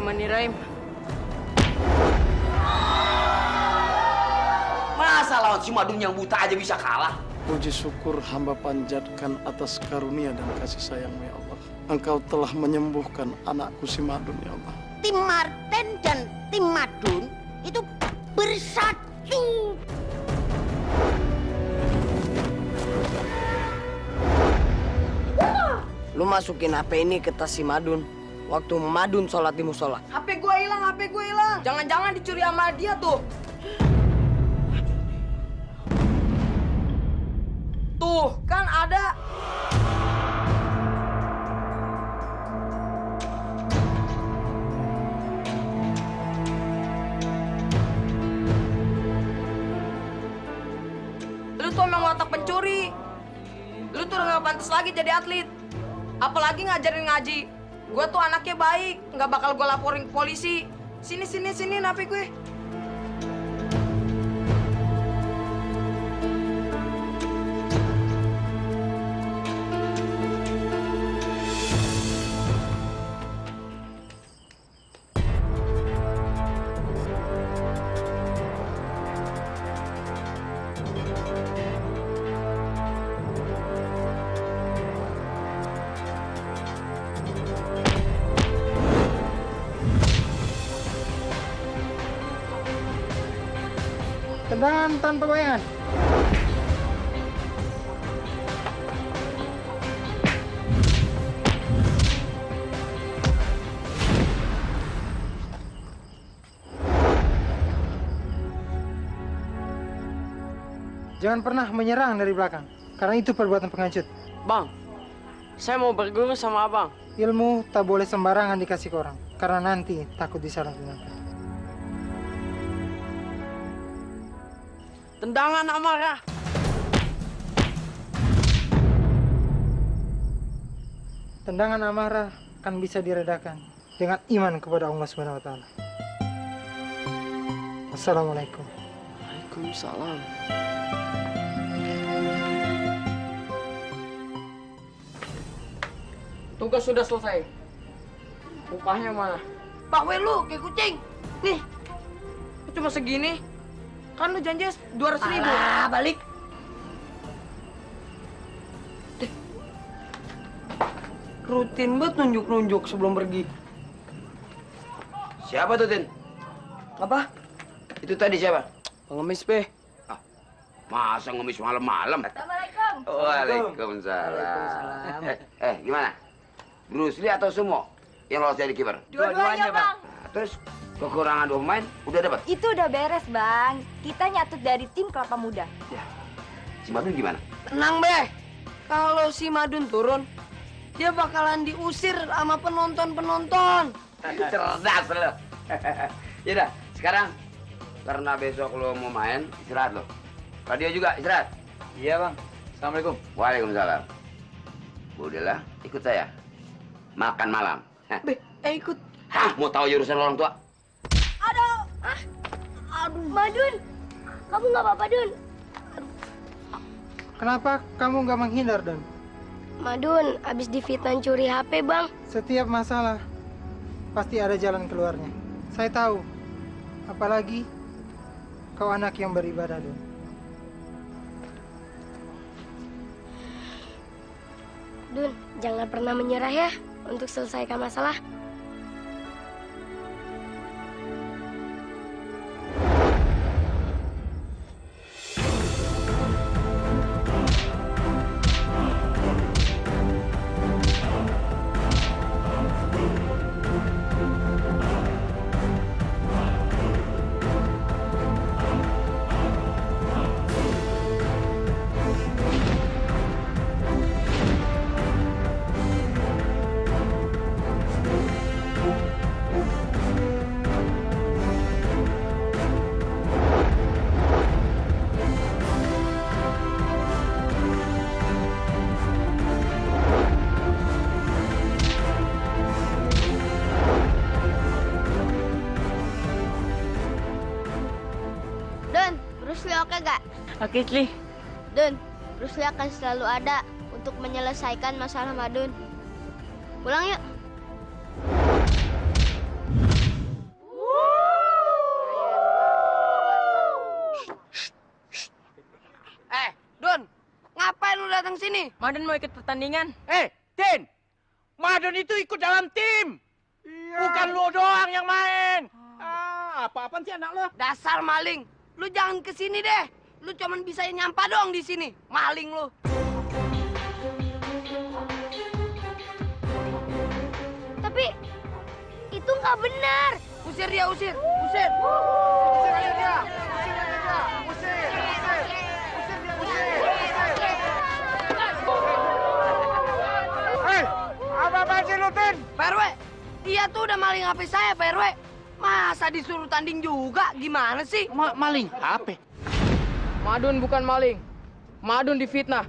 Bismillahirrahmanirrahim. Masa lawan si Madun yang buta aja bisa kalah? Puji syukur hamba panjatkan atas karunia dan kasih sayang-Mu ya Allah. Engkau telah menyembuhkan anakku si Madun ya Allah. Tim Marten dan tim Madun itu bersatu. Lu masukin HP ini ke tas si Madun. Waktu Madun sholat di musola. HP gue hilang. Jangan-jangan dicuri sama dia tuh. Tuh, kan ada. Lu tuh emang otak pencuri. Lu tuh udah gak pantas lagi jadi atlet. Apalagi ngajarin ngaji. Gue tuh anaknya baik, nggak bakal gue laporin ke polisi. Sini, napi gue. Tendangan tanpa goyangan. Jangan pernah menyerang dari belakang, karena itu perbuatan pengecut. Bang, saya mau berguru sama abang. Ilmu tak boleh sembarangan dikasih ke orang, karena nanti takut disalahgunakan. Tendangan amarah. Tendangan amarah kan bisa diredakan dengan iman kepada Allah Subhanahu wa taala. Assalamualaikum. Waalaikumsalam. Tugas sudah selesai. Upahnya mana? Pak We lu kayak kucing. Nih. Cuma segini. Kan lu janji 200.000. Ah, balik. Rutin banget nunjuk-nunjuk sebelum pergi. Siapa tuh, Tin? Apa? Itu tadi siapa? Pengemis, Be. Masa ngemis malam-malam? Assalamualaikum. Waalaikumsalam. Gimana? Bruce Lee atau Sumo yang lolos jadi kiper? Dua-duanya, Bang. Terus kekurangan 2 pemain udah dapat? Itu udah beres, Bang. Kita nyatut dari tim Kelapa Muda. Ya. Si Madun gimana? Tenang, Be. Kalau si Madun turun, dia bakalan diusir sama penonton-penonton. Cerdas lo. Yaudah, sekarang karena besok lo mau main, istirahat lo. Radio juga istirahat. Iya bang. Assalamualaikum. Waalaikumsalam. Udahlah, ikut saya. Makan malam. Be, ikut. Hah, mau tahu jurusan orang tua? Aduh. Madun. Kamu nggak apa-apa, Dun? Kenapa kamu nggak menghindar, Don? Madun, abis difitnah curi HP, Bang. Setiap masalah pasti ada jalan keluarnya. Saya tahu. Apalagi kau anak yang beribadah, Don. Dun, jangan pernah menyerah ya untuk selesaikan masalah. Bruce Lee oke gak? Oke, Lee. Dun, Bruce Lee akan selalu ada untuk menyelesaikan masalah Madun. Pulang yuk. lu datang sini? Madun mau ikut pertandingan. Tin, Madun itu ikut dalam tim. Bukan lu doang yang main. Apa-apaan sih anak lo? Dasar maling. Lu jangan kesini deh. Lu cuman bisa nyampah doang di sini. Maling lu. Tapi itu nggak benar. Usir dia, usir. Usir. Apa-apaan sih lu, Tin? Pak RW, dia tuh udah maling HP saya, Pak RW. Masa disuruh tanding juga? Gimana sih? Maling HP? Madun bukan maling. Madun difitnah.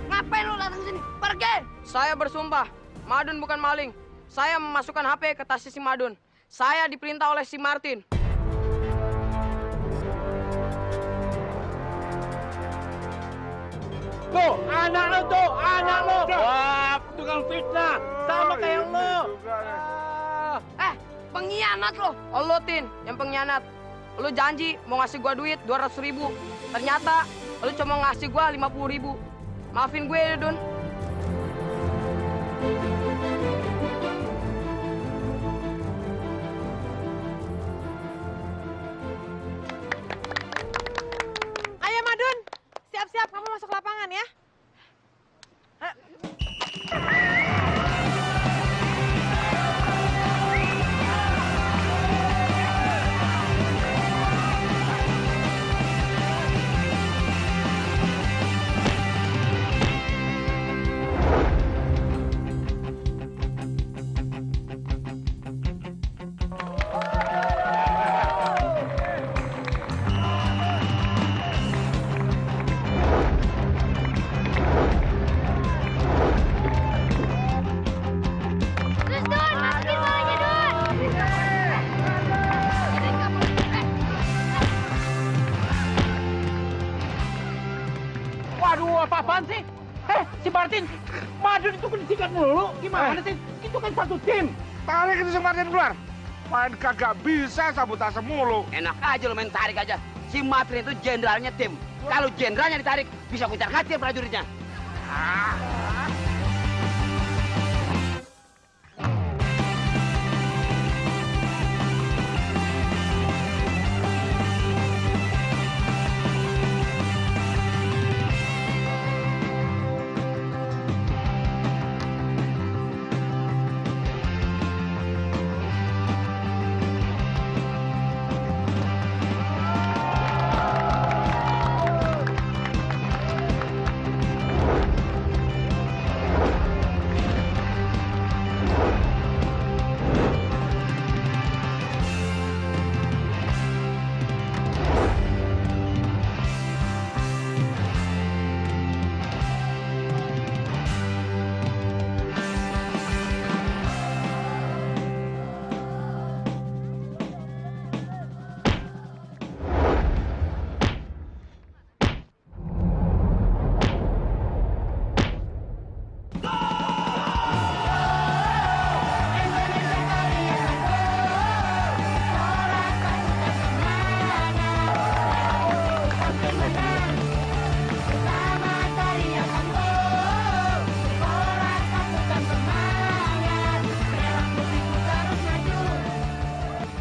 Ngapain lu datang sini? Pergi! Saya bersumpah, Madun bukan maling. Saya memasukkan HP ke tasnya si Madun. Saya diperintah oleh si Martin. Tuh, anak lo tuh, anak lo. Wah, tukang fitnah. Sama kayak lo. Pengkhianat lo. Lo, Tin, yang pengkhianat. Lo janji mau ngasih gua duit 200.000. Ternyata lo cuma ngasih gua 50.000. Maafin gue ya, Dun. Ayo Madun, siap-siap kamu masuk lapangan ya. Terus Dun, masukin bolanya Dun. Waduh, apa-apaan sih? Si Martin, Madun itu kan disikat mulu. Gimana sih? Itu kan satu tim. Tarik itu si Martin keluar. Main kagak bisa sabotase mulu. Enak aja lo main tarik aja. Si Martin itu jenderalnya tim. Kalau jenderalnya ditarik, bisa kucar ngatir prajuritnya.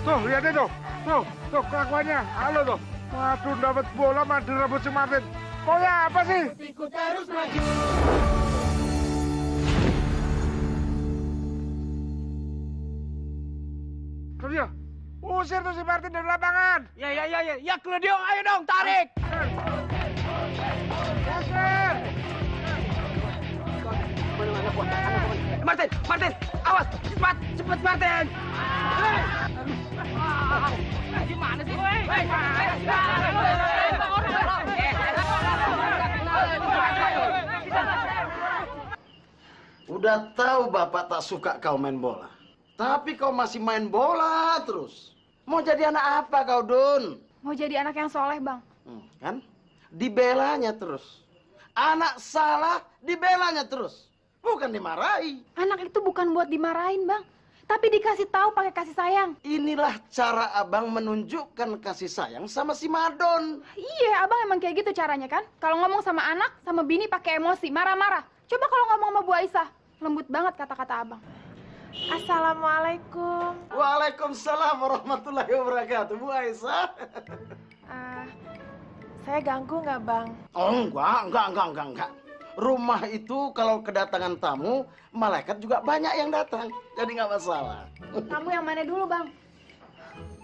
Tuh, lihat itu. Tuh kelakuannya. Halo tuh. Waduh, dapat bola mati rambut si Martin. Pokoknya apa sih? Claudio, usir tuh si Martin dari lapangan. Ya, Claudio, ayo dong, tarik. Usir. Martin, awas, cepat Martin. Gimana sih? Udah tahu Bapak tak suka kau main bola. Tapi kau masih main bola terus. Mau jadi anak apa kau, Dun? Mau jadi anak yang soleh, Bang. Kan? Dibelanya terus. Anak salah, dibelanya terus. Bukan dimarahi. Anak itu bukan buat dimarahin, Bang. Tapi dikasih tahu pakai kasih sayang. Inilah cara abang menunjukkan kasih sayang sama si Madon. Iya, Abang emang kayak gitu caranya kan? Kalau ngomong sama anak, sama bini pakai emosi, marah-marah. Coba kalau ngomong sama Bu Aisyah, lembut banget kata-kata Abang. Assalamualaikum. Waalaikumsalam warahmatullahi wabarakatuh, Bu Aisyah. Saya ganggu nggak, Bang? Oh, enggak. Rumah itu kalau kedatangan tamu, malaikat juga banyak yang datang. Jadi nggak masalah. Kamu yang mana dulu, Bang?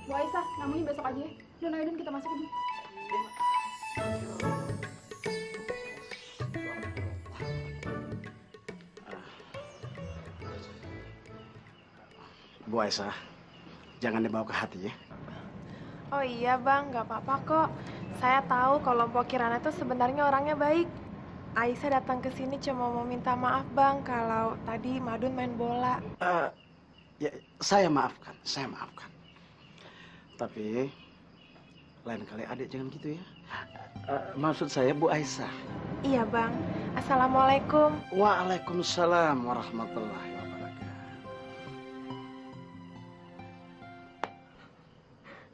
Bu Aisyah, tamunya besok aja ya. Dun, ayo Dun, kita masuk dulu. Bu Aisyah, jangan dibawa ke hati ya. Oh iya, Bang, nggak apa-apa kok. Saya tahu kalau Mpok Kirana itu sebenarnya orangnya baik. Aisyah datang ke sini cuma mau minta maaf, Bang, kalau tadi Madun main bola. Ya, saya maafkan. Tapi lain kali adik jangan gitu ya. Maksud saya Bu Aisyah. Iya, Bang. Assalamualaikum. Waalaikumsalam warahmatullahi wabarakatuh.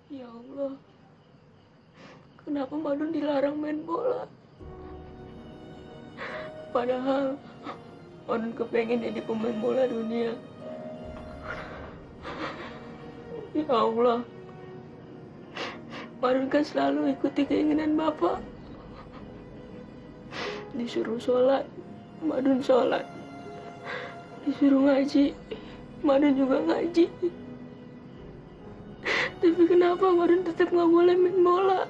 Ya Allah, kenapa Madun dilarang main bola? Padahal Madun kepengen jadi pemain bola dunia. Ya Allah, Madun kan selalu ikuti keinginan Bapak. Disuruh sholat, Madun sholat. Disuruh ngaji, Madun juga ngaji. Tapi kenapa Madun tetap nggak boleh main bola?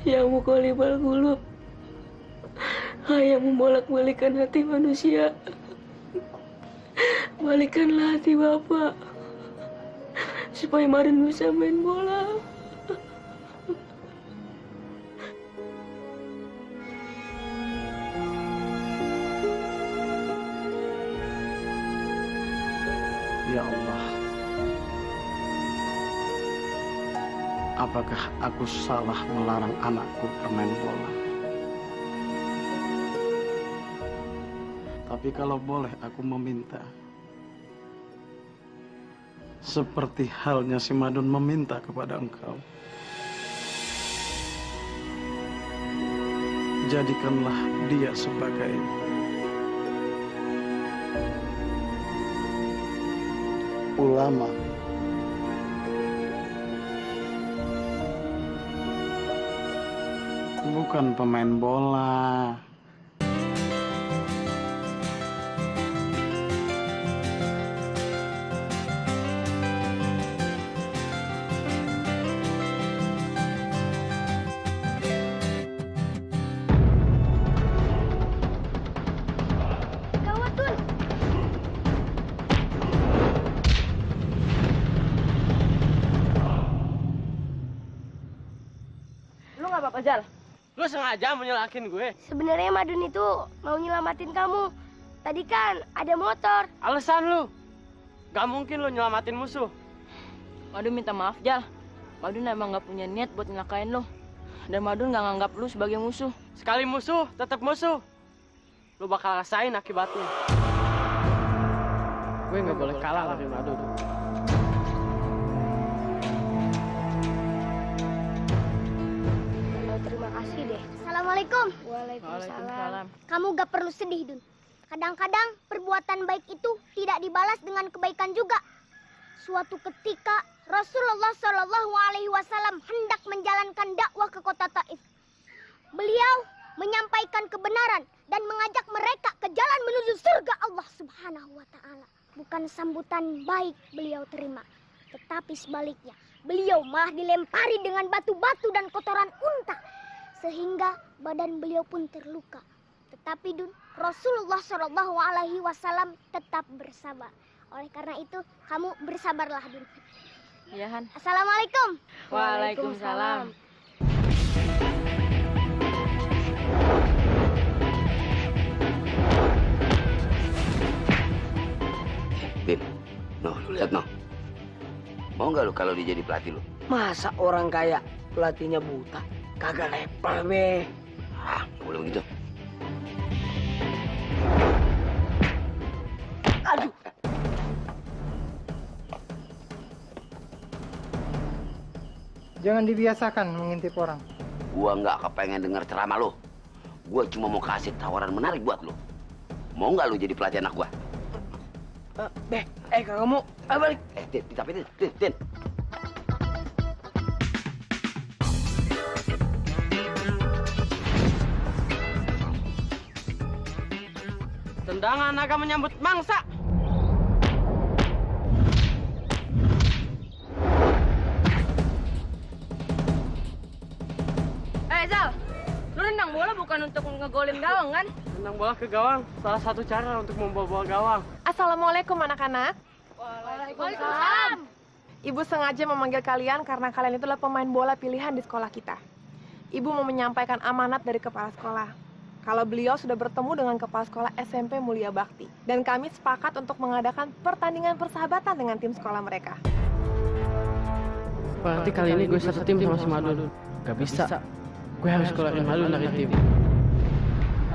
Ya muqallibal qulub, yang membolak-balikan hati manusia, balikanlah hati Bapak supaya Madun bisa main bola. Ya Allah, apakah aku salah melarang anakku bermain bola? Tapi kalau boleh aku meminta, seperti halnya si Madun meminta kepada engkau, jadikanlah dia sebagai ulama, bukan pemain bola. Gawat, Dun. Lu nggak apa-apa, Jal? Lu sengaja menyalahin gue. Sebenarnya Madun itu mau nyelamatin kamu. Tadi kan ada motor. Alasan lu. Gak mungkin lu nyelamatin musuh. Madun minta maaf, Jal. Madun emang nggak punya niat buat nyelakain lo. Dan Madun nggak nganggap lu sebagai musuh. Sekali musuh, tetap musuh. Lu bakal rasain akibatnya. Gue nggak boleh kalah dari Madun. Terima kasih deh. Assalamualaikum. Waalaikumsalam. Kamu gak perlu sedih, Dun. Kadang-kadang perbuatan baik itu tidak dibalas dengan kebaikan juga. Suatu ketika Rasulullah Shallallahu Alaihi Wasallam hendak menjalankan dakwah ke kota Taif. Beliau menyampaikan kebenaran dan mengajak mereka ke jalan menuju surga Allah Subhanahu Wa Taala. Bukan sambutan baik beliau terima, tetapi sebaliknya beliau malah dilempari dengan batu-batu dan kotoran unta sehingga badan beliau pun terluka. Tetapi Dun, Rasulullah Shallallahu Alaihi Wasallam tetap bersabar. Oleh karena itu, kamu bersabarlah, Dun. Iya, Han. Assalamualaikum. Waalaikumsalam. Din, no, lihat no. Mau nggak lu kalau dia jadi pelatih lu? Masa orang kaya pelatihnya buta? Kagak level, be. Ah, nggak boleh begitu. Aduh. Jangan dibiasakan mengintip orang. Gua nggak kepengen denger ceramah lu. Gua cuma mau kasih tawaran menarik buat lu. Mau nggak lu jadi pelatih anak gua? Be, kagak mau. Balik. Tin, tapi Tin. Tendangan akan menyambut mangsa. Zal, lu nendang bola bukan untuk ngegolin gawang kan? Nendang bola ke gawang, salah satu cara untuk membawa gawang. Assalamualaikum anak-anak. Waalaikumsalam. Ibu sengaja memanggil kalian karena kalian itu adalah pemain bola pilihan di sekolah kita. Ibu mau menyampaikan amanat dari kepala sekolah. Kalau beliau sudah bertemu dengan kepala sekolah SMP Mulia Bakti. Dan kami sepakat untuk mengadakan pertandingan persahabatan dengan tim sekolah mereka. Berarti kali ini gue satu tim sama si Madun. Gak bisa. Gue harus keluarin Madun dari tim.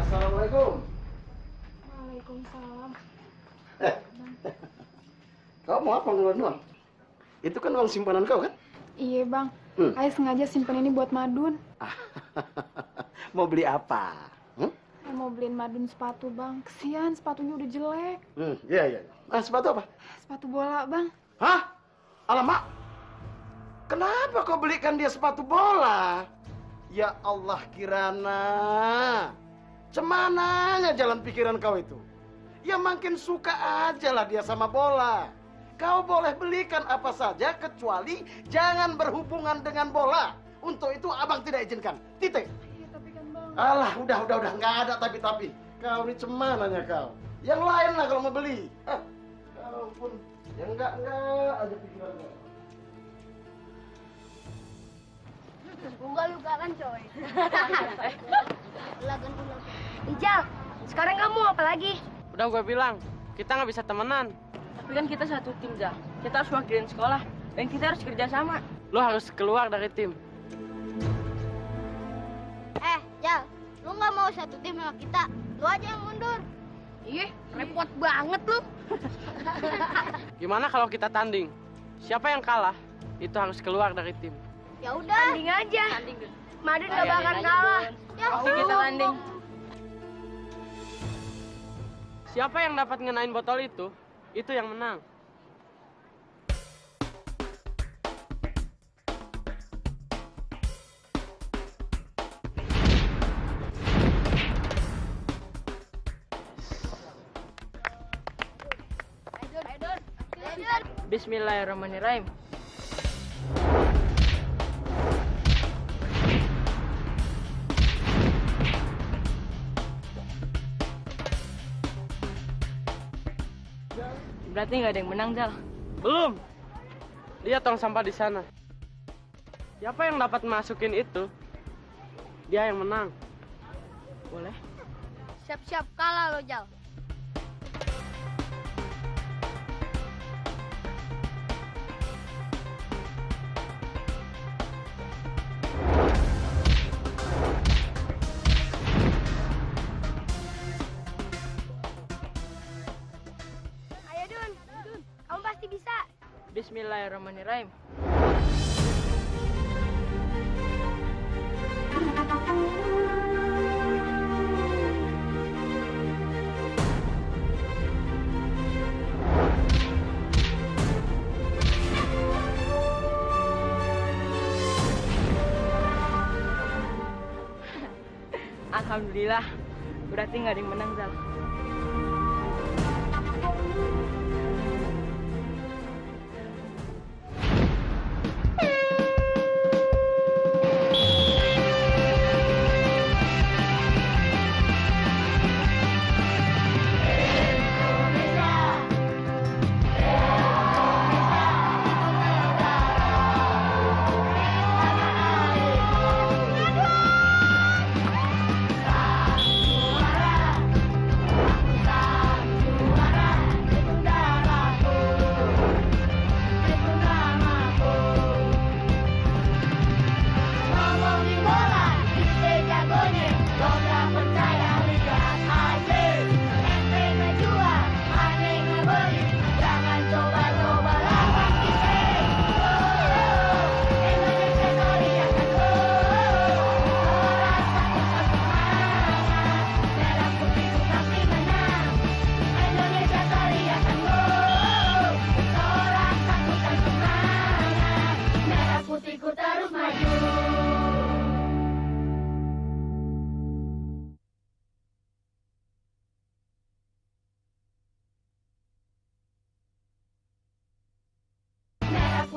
Assalamualaikum. Waalaikumsalam. Kau mau apa ngeluarin uang? Itu kan uang simpanan kau kan? Iya bang, Ayah sengaja simpen ini buat Madun. Mau beli apa? Saya mau beliin Madun sepatu bang. Kesian sepatunya udah jelek. Iya. Ah, sepatu apa? Sepatu bola bang. Hah? Alamak. Kenapa kau belikan dia sepatu bola? Ya Allah Kirana. Cemananya jalan pikiran kau itu? Ya makin suka aja lah dia sama bola. Kau boleh belikan apa saja kecuali jangan berhubungan dengan bola. Untuk itu abang tidak izinkan. Titik. Iya tapi kan bang. Alah, udah. Nggak ada tapi. Kau ini cemananya kau. Yang lain lah kalau mau beli. Kau pun yang enggak aja pikiran kau. Ugal kan coy. Ulagan. Ijal, sekarang kamu apa lagi? Udah gue bilang, kita nggak bisa temenan. Tapi kan kita satu tim, Zal. Kita harus wakilin sekolah. Dan kita harus kerja sama. Lo harus keluar dari tim. Jal, lu nggak mau satu tim sama kita? Lu aja yang mundur. Ih, repot banget lu. Gimana kalau kita tanding? Siapa yang kalah, itu harus keluar dari tim. Ya udah. Tanding aja. Madun nggak bakal kalah. Ya Oke, kita tanding. Siapa yang dapat ngenain botol itu yang menang. Bismillahirrahmanirrahim. Berarti nggak ada yang menang, Zal. Belum. Lihat tong sampah di sana. Siapa yang dapat masukin itu, dia yang menang. Boleh? Siap-siap kalah lo, Jal. Ayo, Dun. Kamu pasti bisa. Bismillahirrahmanirrahim. Alhamdulillah, berarti nggak ada yang menang, Zal.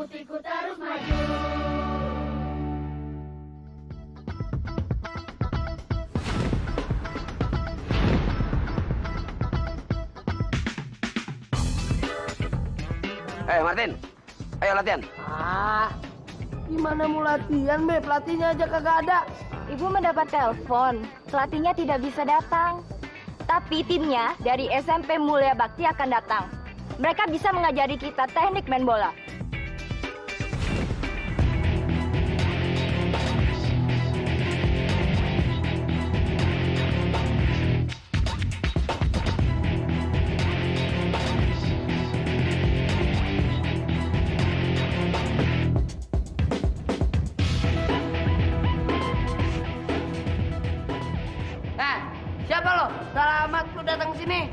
putihku terus maju. Martin, ayo latihan. Gimana mau latihan, Be? Pelatihnya aja kagak ada. Ibu mendapat telepon, pelatihnya tidak bisa datang. Tapi timnya dari SMP Mulia Bakti akan datang. Mereka bisa mengajari kita teknik main bola. Siapa lo? Selamat lu datang sini.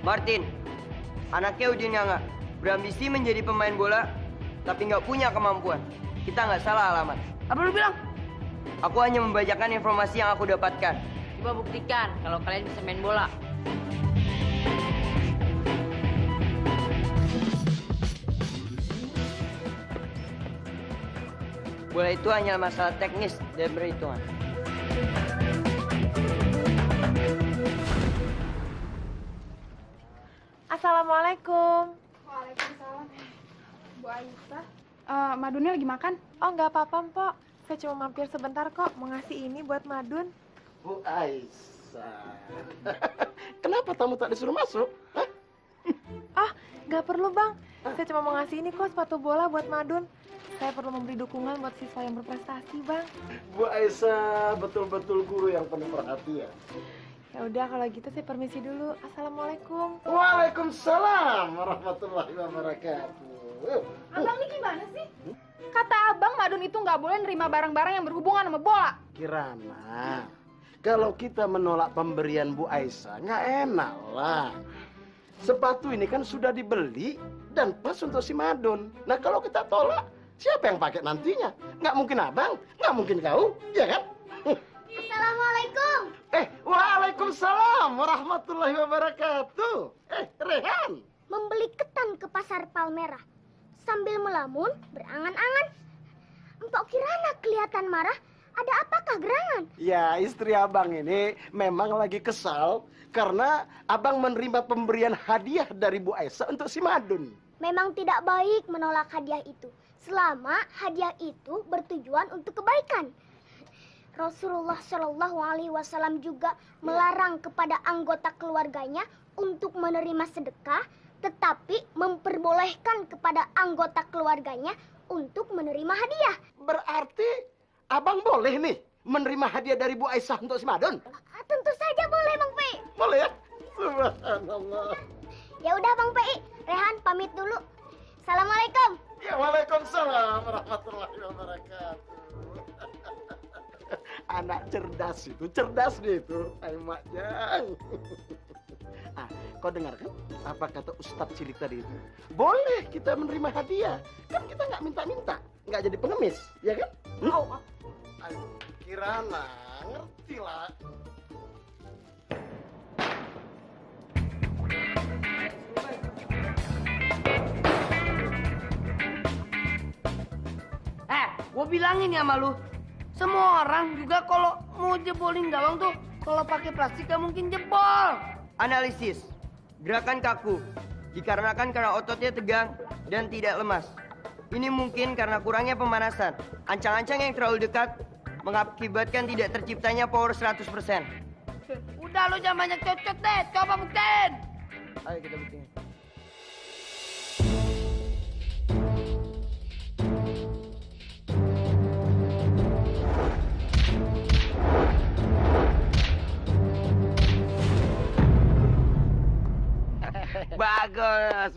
Martin, anaknya Udin nggak berambisi menjadi pemain bola, tapi nggak punya kemampuan. Kita nggak salah alamat. Apa lu bilang? Aku hanya membacakan informasi yang aku dapatkan. Coba buktikan kalau kalian bisa main bola. Bola itu hanya masalah teknis dan perhitungan. Assalamualaikum. Waalaikumsalam. Bu Aisyah. Madunnya lagi makan? Oh, nggak apa-apa, Mpok. Saya cuma mampir sebentar kok, mau ngasih ini buat Madun. Bu Aisyah. Kenapa tamu tak disuruh masuk? Hah? Oh, nggak perlu, Bang. Saya cuma mau ngasih ini kok, sepatu bola buat Madun. Saya perlu memberi dukungan buat siswa yang berprestasi, Bang. Bu Aisyah betul-betul guru yang penuh perhatian. Ya udah, kalau gitu saya permisi dulu. Assalamualaikum. Waalaikumsalam warahmatullahi wabarakatuh. Abang ini gimana sih? Kata abang Madun itu nggak boleh nerima barang-barang yang berhubungan sama bola. Kirana, kalau kita menolak pemberian Bu Aisyah, nggak enak lah. Sepatu ini kan sudah dibeli dan pas untuk si Madun. Nah kalau kita tolak, siapa yang pakai nantinya? Nggak mungkin abang, nggak mungkin kau, ya kan? Assalamualaikum. Waalaikumsalam warahmatullahi wabarakatuh. Rehan. Membeli ketan ke pasar Palmerah. Sambil melamun, berangan-angan. Empok Kirana kelihatan marah. Ada apakah gerangan? Ya, istri abang ini memang lagi kesal karena abang menerima pemberian hadiah dari Bu Aisyah untuk si Madun. Memang tidak baik menolak hadiah itu. Selama hadiah itu bertujuan untuk kebaikan. Rasulullah Shallallahu Alaihi Wasallam juga melarang kepada anggota keluarganya untuk menerima sedekah, tetapi memperbolehkan kepada anggota keluarganya untuk menerima hadiah. Berarti abang boleh nih menerima hadiah dari Bu Aisyah untuk si Madun? Tentu saja boleh, Bang Pi. Boleh ya? Subhanallah. Ya udah, Bang Pi. Rehan pamit dulu. Assalamualaikum. Ya, waalaikumsalam warahmatullahi wabarakatuh. Anak cerdas dia itu, Mak Jang. Kau dengar kan apa kata Ustadz cilik tadi itu? Boleh kita menerima hadiah, kan kita nggak minta-minta, nggak jadi pengemis, ya kan? Ayo, Kirana, ngerti lah. Gue bilangin ya sama lu, semua orang juga kalau mau jebolin gawang tuh, kalau pakai plastik gak mungkin jebol. Analisis. Gerakan kaku dikarenakan karena ototnya tegang dan tidak lemas. Ini mungkin karena kurangnya pemanasan. Ancang-ancang yang terlalu dekat mengakibatkan tidak terciptanya power 100%. Udah lu jangan banyak cocok deh, coba buktiin. Ayo kita buktiin.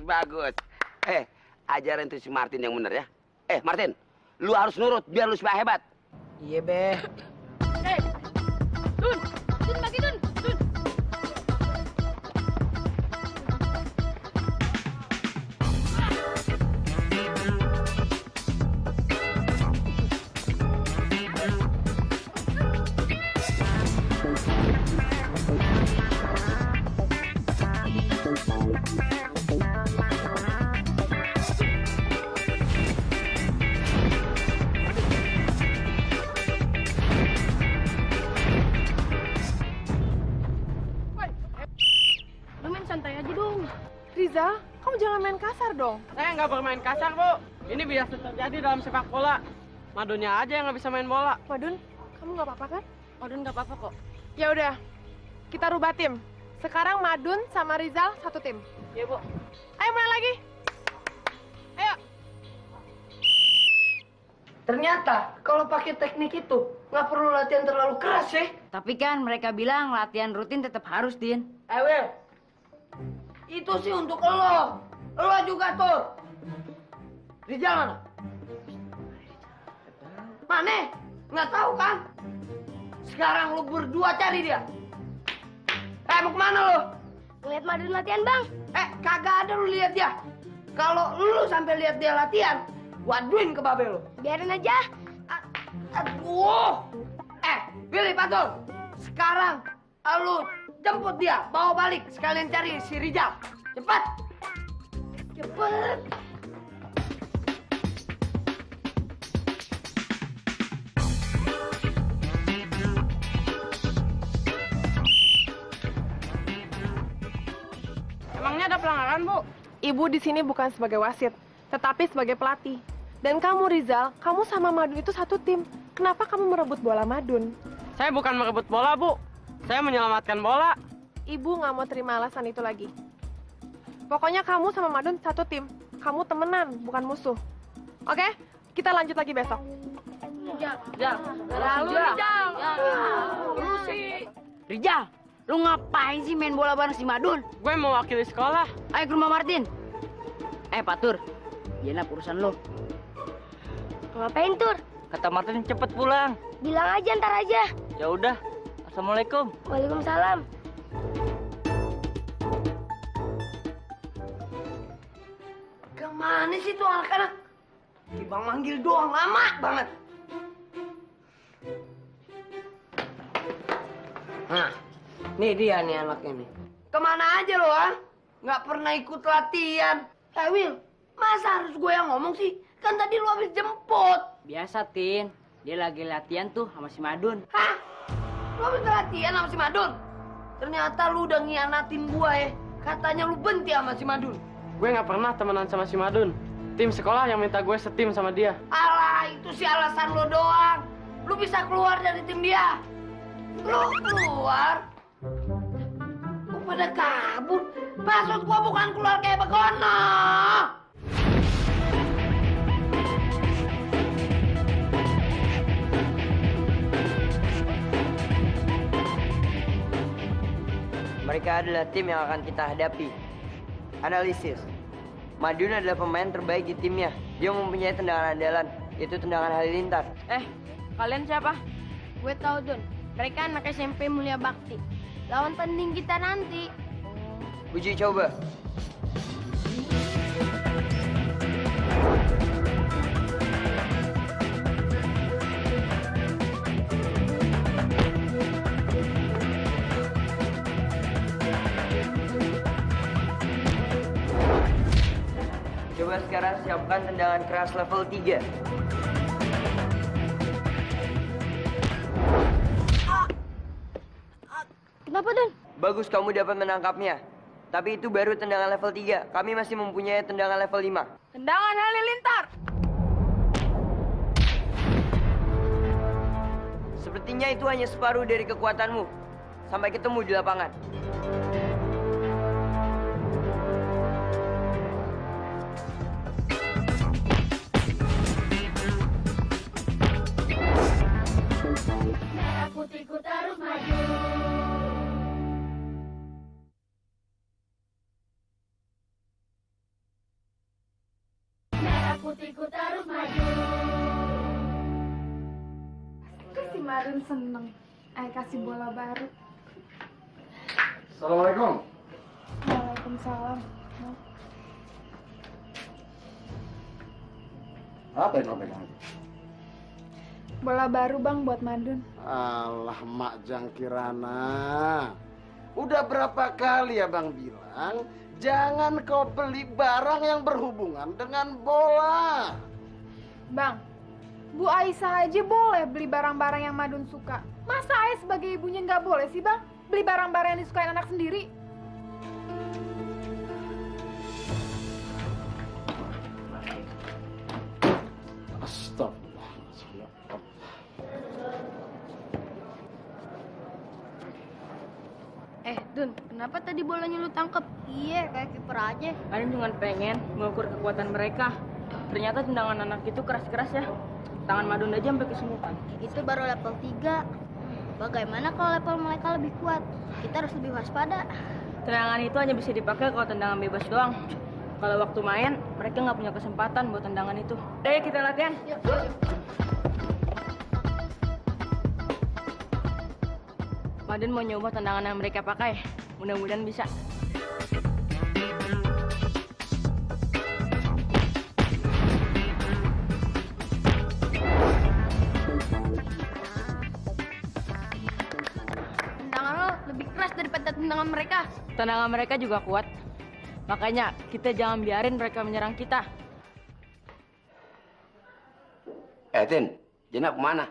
Bagus. Ajarin tuh si Martin yang bener ya. Martin, lu harus nurut biar lu supaya hebat. Iya, Be. Dun, bagi Dun. Rizal, kamu jangan main kasar dong. Saya nggak bermain kasar, Bu. Ini biasa terjadi dalam sepak bola. Madunnya aja yang nggak bisa main bola. Madun, kamu nggak apa-apa kan? Madun nggak apa-apa kok. Ya udah, kita rubah tim. Sekarang Madun sama Rizal satu tim. Iya, Bu. Ayo mulai lagi. Ayo. Ternyata kalau pakai teknik itu nggak perlu latihan terlalu keras ya. Tapi kan mereka bilang latihan rutin tetap harus, Din. Will, itu sih untuk lo. Lo juga tuh. Rizal mana? Mana? Nggak tahu kan? Sekarang lo berdua cari dia. Mau kemana lo? Ngeliat Madun latihan, Bang. Kagak ada lu lihat dia. Kalau lu sampai lihat dia latihan, waduin ke babe lu. Biarin aja. Aduh. Billy Patul. Sekarang lu jemput dia, bawa balik. Sekalian cari si Rizal. Cepat. Cepet. Emangnya ada pelanggaran, Bu? Ibu di sini bukan sebagai wasit, tetapi sebagai pelatih. Dan kamu Rizal, kamu sama Madun itu satu tim. Kenapa kamu merebut bola Madun? Saya bukan merebut bola, Bu. Saya menyelamatkan bola. Ibu nggak mau terima alasan itu lagi. Pokoknya kamu sama Madun satu tim. Kamu temenan, bukan musuh. Oke? Kita lanjut lagi besok. Lalu Rizal. Lu sih. Rizal, lu ngapain sih main bola bareng si Madun? Gue mau wakili sekolah. Ayo ke rumah Martin. Patur. Jenap urusan lo. Ngapain, Tur? Kata Martin cepet pulang. Bilang aja, ntar aja. Ya udah. Assalamualaikum. Waalaikumsalam. Kemana sih tuh anak-anak? Bang manggil doang, lama banget. Nah, nih dia nih anaknya nih. Kemana aja lo, ah? Nggak pernah ikut latihan. Will, masa harus gue yang ngomong sih? Kan tadi lo habis jemput. Biasa, Tin. Dia lagi latihan tuh sama si Madun. Hah? Lo habis latihan sama si Madun? Ternyata lu udah ngianatin gue ya. Katanya lu benci sama si Madun. Gue nggak pernah temenan sama si Madun. Tim sekolah yang minta gue setim sama dia. Alah, itu sih alasan lo doang. Lu bisa keluar dari tim dia. Lu keluar? Kok pada kabur? Maksud gua bukan keluar kayak begono. Mereka adalah tim yang akan kita hadapi. Analisis. Madun adalah pemain terbaik di timnya. Dia mempunyai tendangan andalan, yaitu tendangan halilintar. Kalian siapa? Gue tau, Dun. Mereka anak SMP Mulia Bakti. Lawan tanding kita nanti. Uji coba. Coba sekarang siapkan tendangan keras level 3. Kenapa, Dun? Bagus, kamu dapat menangkapnya. Tapi itu baru tendangan level 3. Kami masih mempunyai tendangan level 5. Tendangan halilintar. Sepertinya itu hanya separuh dari kekuatanmu. Sampai ketemu di lapangan. Merah putihku terus maju. Merah putihku terus maju. Si Madun seneng. Kasih bola baru. Assalamualaikum. Waalaikumsalam. Apa yang kau pegang? Bola baru, Bang, buat Madun. Alah, Mak Jangkirana. Udah berapa kali abang bilang, jangan kau beli barang yang berhubungan dengan bola. Bang, Bu Aisyah aja boleh beli barang-barang yang Madun suka. Masa Ayah sebagai ibunya nggak boleh sih, Bang? Beli barang-barang yang disukain anak sendiri? Dun, kenapa tadi bolanya lu tangkep? Iya, kayak kiper aja. Adun cuma pengen mengukur kekuatan mereka. Ternyata tendangan anak itu keras-keras ya. Tangan Madun aja sampai kesemutan. Itu baru level 3. Bagaimana kalau level mereka lebih kuat? Kita harus lebih waspada. Tendangan itu hanya bisa dipakai kalau tendangan bebas doang. Kalau waktu main, mereka nggak punya kesempatan buat tendangan itu. Ayo kita latihan. Madun mau nyoba tendangan yang mereka pakai. Mudah-mudahan bisa. Tendangan lo lebih keras daripada tendangan mereka. Tendangan mereka juga kuat. Makanya kita jangan biarin mereka menyerang kita. Tin, Jenab kemana?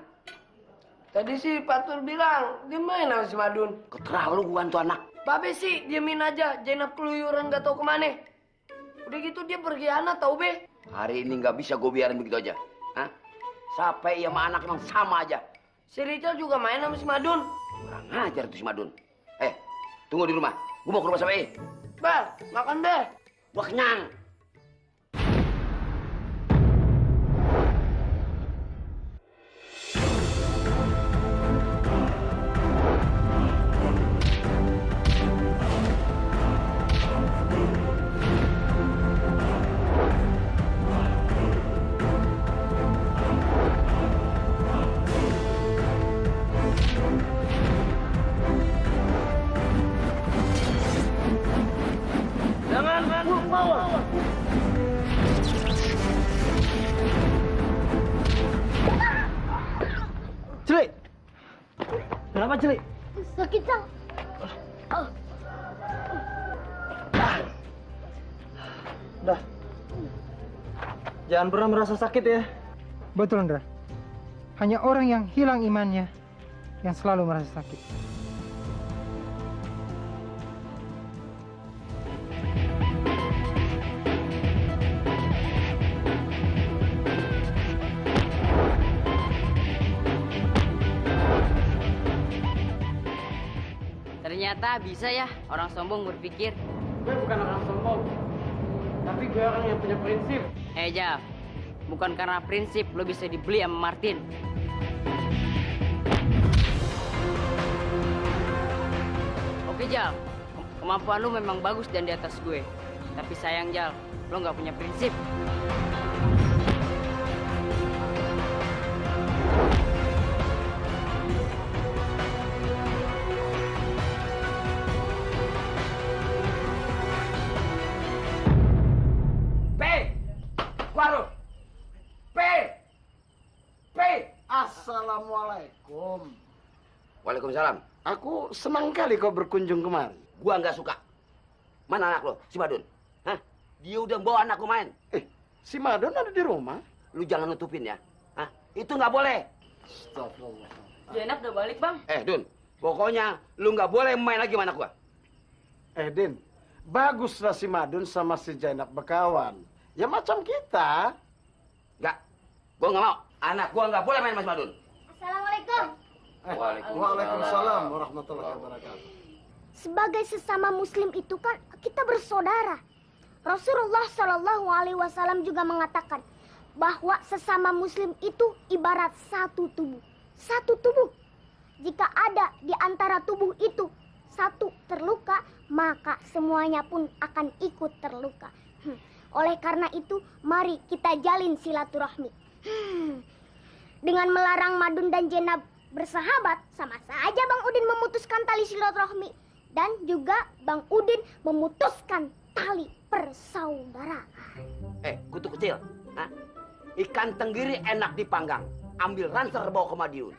Tadi sih Pak Tur bilang dia main sama si Madun. Keterlaluan tuh anak. Babe sih diemin aja, Jenab keluyuran gak tahu kemana. Udah gitu dia berkhianat tau be. Hari ini nggak bisa gue biarin begitu aja. Hah? Sampai ya sama anak emang sama aja. Si Rizal juga main sama si Madun. Kurang ngajar tuh si Madun. Tunggu di rumah. Gue mau ke rumah sama Bel, makan deh. Gua kenyang. Celik! Kenapa Celik? Sakit, Sang. Udah. Jangan pernah merasa sakit ya. Betul, Ndra. Hanya orang yang hilang imannya yang selalu merasa sakit. Ternyata bisa ya orang sombong berpikir. Gue bukan orang sombong. Tapi gue orang yang punya prinsip. Jal, bukan karena prinsip lo bisa dibeli sama Martin. Oke Jal, kemampuan lo memang bagus dan di atas gue. Tapi sayang Jal, lo nggak punya prinsip. Assalamualaikum. Waalaikumsalam. Aku senang kali kau berkunjung kemari. Gua nggak suka. Mana anak lo, si Madun? Hah? Dia udah bawa anak lo main. Si Madun ada di rumah. Lu jangan nutupin ya. Hah? Itu nggak boleh. Astagfirullah. Jenab udah balik bang. Dun, pokoknya lu nggak boleh main lagi sama anak gua. Din, baguslah si Madun sama si Jainab berkawan. Ya macam kita. Nggak, gua nggak mau. Anak gua nggak boleh main sama si Madun. Assalamualaikum. Waalaikumsalam warahmatullahi wabarakatuh. Sebagai sesama muslim itu kan kita bersaudara. Rasulullah Shallallahu Alaihi Wasallam juga mengatakan bahwa sesama muslim itu ibarat satu tubuh. Satu tubuh. Jika ada di antara tubuh itu satu terluka, maka semuanya pun akan ikut terluka. Oleh karena itu, mari kita jalin silaturahmi. Dengan melarang Madun dan Jenab bersahabat, sama saja Bang Udin memutuskan tali silaturahmi. Dan juga Bang Udin memutuskan tali persaudaraan. Kutu kecil. Hah? Ikan tenggiri enak dipanggang. Ambil ranser bawa ke Madiun.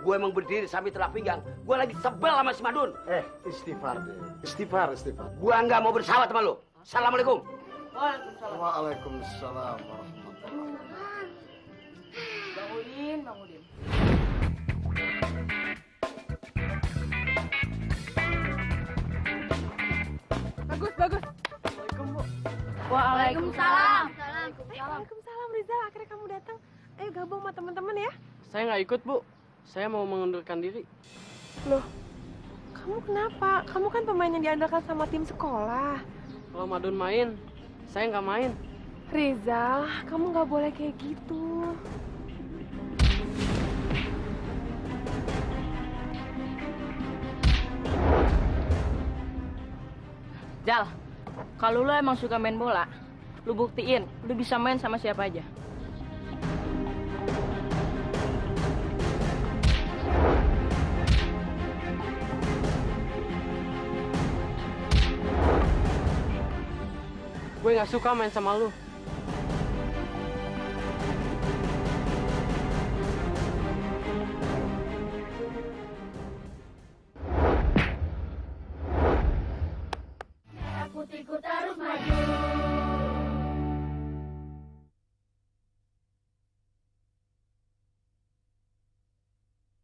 Gue emang berdiri sambil telak pinggang. Gue lagi sebel sama si Madun. Istighfar deh. Istighfar. Gue nggak mau bersahabat sama lo. Assalamualaikum. Waalaikumsalam warahmatullahi wabarakatuh. Bang Udin. Bagus. Assalamualaikum, Bu. Waalaikumsalam. Waalaikumsalam Rizal, akhirnya kamu datang. Ayo gabung sama teman-teman ya. Saya nggak ikut, Bu. Saya mau mengundurkan diri. Loh, Kamu kenapa? Kamu kan pemain yang diandalkan sama tim sekolah. Kalau Madun main, saya nggak main. Rizal, kamu nggak boleh kayak gitu. Jal, kalau lu emang suka main bola, lu buktiin lu bisa main sama siapa aja. Gue nggak suka main sama lu. Merah putihku terus maju.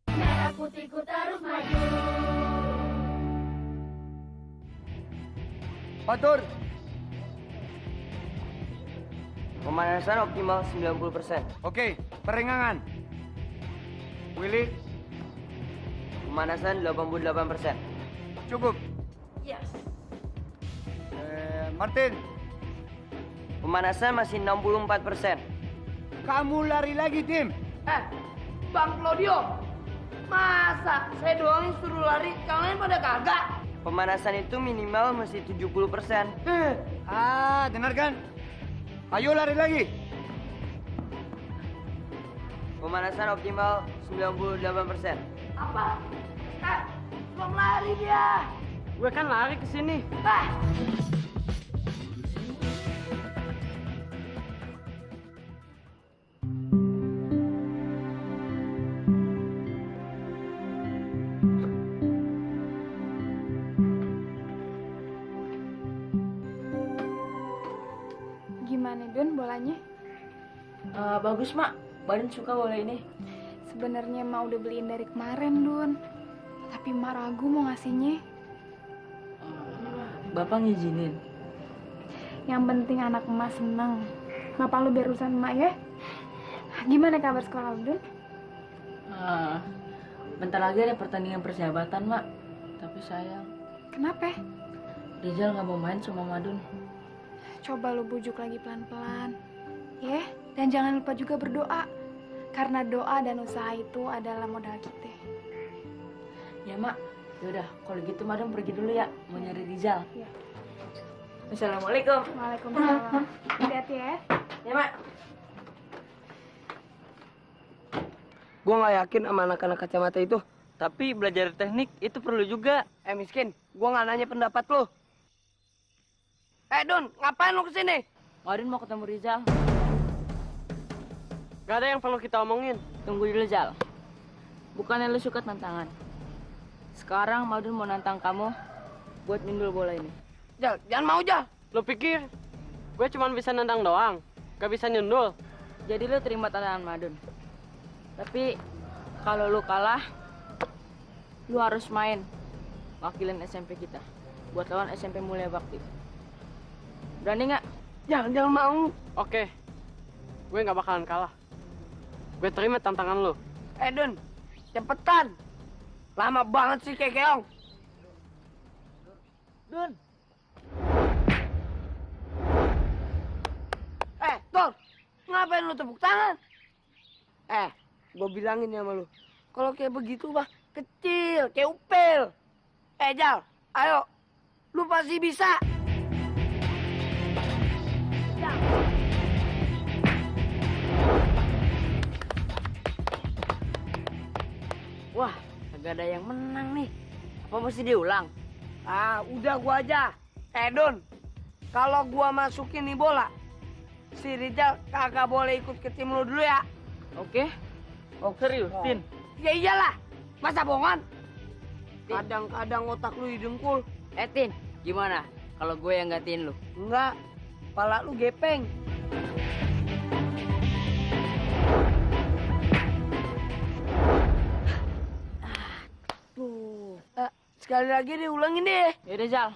Merah putihku terus maju. Patur. Pemanasan optimal 90%. Oke, perengangan. Willy, Pemanasan 88%. cukup. Yes. Martin, Pemanasan masih 64%. kamu lari lagi, Tim. Bang Claudio, masa saya doang yang suruh lari, yang lain pada kagak? Pemanasan itu minimal mesti 70%. Dengarkan. Ayo lari lagi. Pemanasan optimal 98%. Apa? Belum lari dia. Gue kan lari ke sini. Gimana Dun bolanya? Bagus, Mak. Badan suka bola ini. Sebenarnya Mak udah beliin dari kemarin Dun, tapi Mak ragu mau ngasihnya. Bapak ngizinin. Yang penting anak emak seneng. Bapak lu biar urusan emak ya. Gimana kabar sekolah Dun? Bentar lagi ada pertandingan persahabatan, Mak. Tapi sayang, Kenapa? Rizal nggak mau main sama Madun. Coba lu bujuk lagi pelan-pelan. Ya, dan jangan lupa juga berdoa. Karena doa dan usaha itu adalah modal kita. Ya, Mak. Yaudah, kalau gitu Madun pergi dulu ya, mau nyari Rizal. Iya. Assalamualaikum. Waalaikumsalam. Hati-hati ya. Ya, Mak. Gue nggak yakin sama anak-anak kacamata itu. Tapi belajar teknik itu perlu juga. Miskin, gue nggak nanya pendapat lo. Dun, ngapain lo kesini? Madun mau ketemu Rizal. Gak ada yang perlu kita omongin. Tunggu dulu, Zal. Bukannya lu suka tantangan. Sekarang Madun mau nantang kamu buat nyundul bola ini. Jal, jangan mau Jal. Lo pikir gue cuma bisa nendang doang, gak bisa nyundul? Jadi lu terima tantangan Madun. Tapi kalau lu kalah, lu harus main wakilin SMP kita buat lawan SMP Mulia Bakti. Berani nggak? Jangan mau. Oke, gue gak bakalan kalah. Gue terima tantangan lo. Dun, cepetan. Lama banget sih Kekeong. Dun. Tor, ngapain lu tepuk tangan? Gue bilangin ya sama lu. Kalau kayak begitu mah kecil, kayak upil. Jal, ayo. Lu pasti bisa. Wah, kagak ada yang menang nih. Apa mesti diulang? Udah gua aja. Dun, kalau gua masukin nih bola, si Rizal kagak boleh ikut ke tim lu dulu ya. Oke. Serius, Tin? Ya iyalah, masa bohongan? Kadang-kadang otak lu didengkul. Tin, gimana kalau gue yang gantiin lu? Enggak, kepala lu gepeng. Sekali lagi diulangin deh. Yaudah, Zal.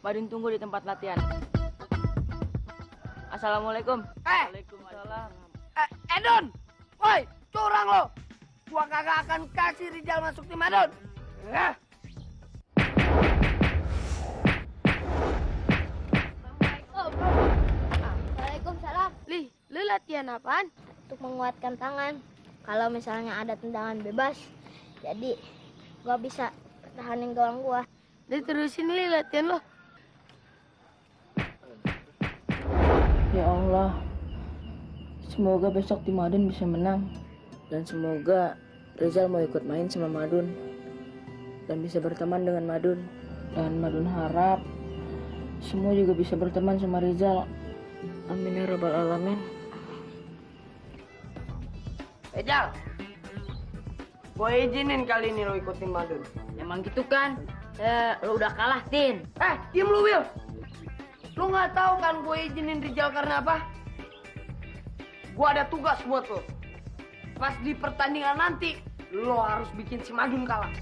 Madun tunggu di tempat latihan. Assalamualaikum. Waalaikumsalam. Dun, woi, curang lo. Gua kagak akan kasih Rizal masuk tim Madun. latihan apaan? Untuk menguatkan tangan. Kalau misalnya ada tendangan bebas, jadi gua bisa pertahanin gawang gua. Diterusin Li latihan lo. Ya Allah, semoga besok tim Madun bisa menang. Dan semoga Rizal mau ikut main sama Madun. Dan bisa berteman dengan Madun. Dan Madun harap semua juga bisa berteman sama Rizal. Amin ya rabbal alamin. Jal, gue izinin kali ini lo ikutin Madun. Emang gitu kan? Lo udah kalah, Tin. Diem lu, Will. Lu nggak tahu kan gue izinin Rizal karena apa? Gue ada tugas buat lo. Pas di pertandingan nanti, lo harus bikin si Madun kalah.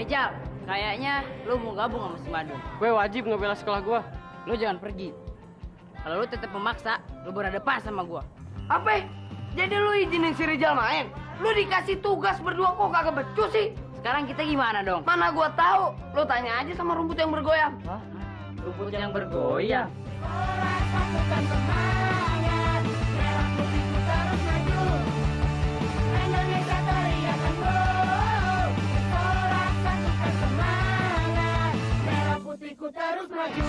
Jal, kayaknya lo mau gabung sama si Madun. Gue wajib ngebela sekolah gue. Lo jangan pergi. Kalau lo tetap memaksa, lo berhadapan sama gua. Apa? Jadi lu izinin si Rizal main? Lu dikasih tugas berdua kok kagak becus sih? Sekarang kita gimana dong? Mana gua tahu? Lu tanya aja sama rumput yang bergoyang. Hah? Rumput yang bergoyang? Putihku terus maju.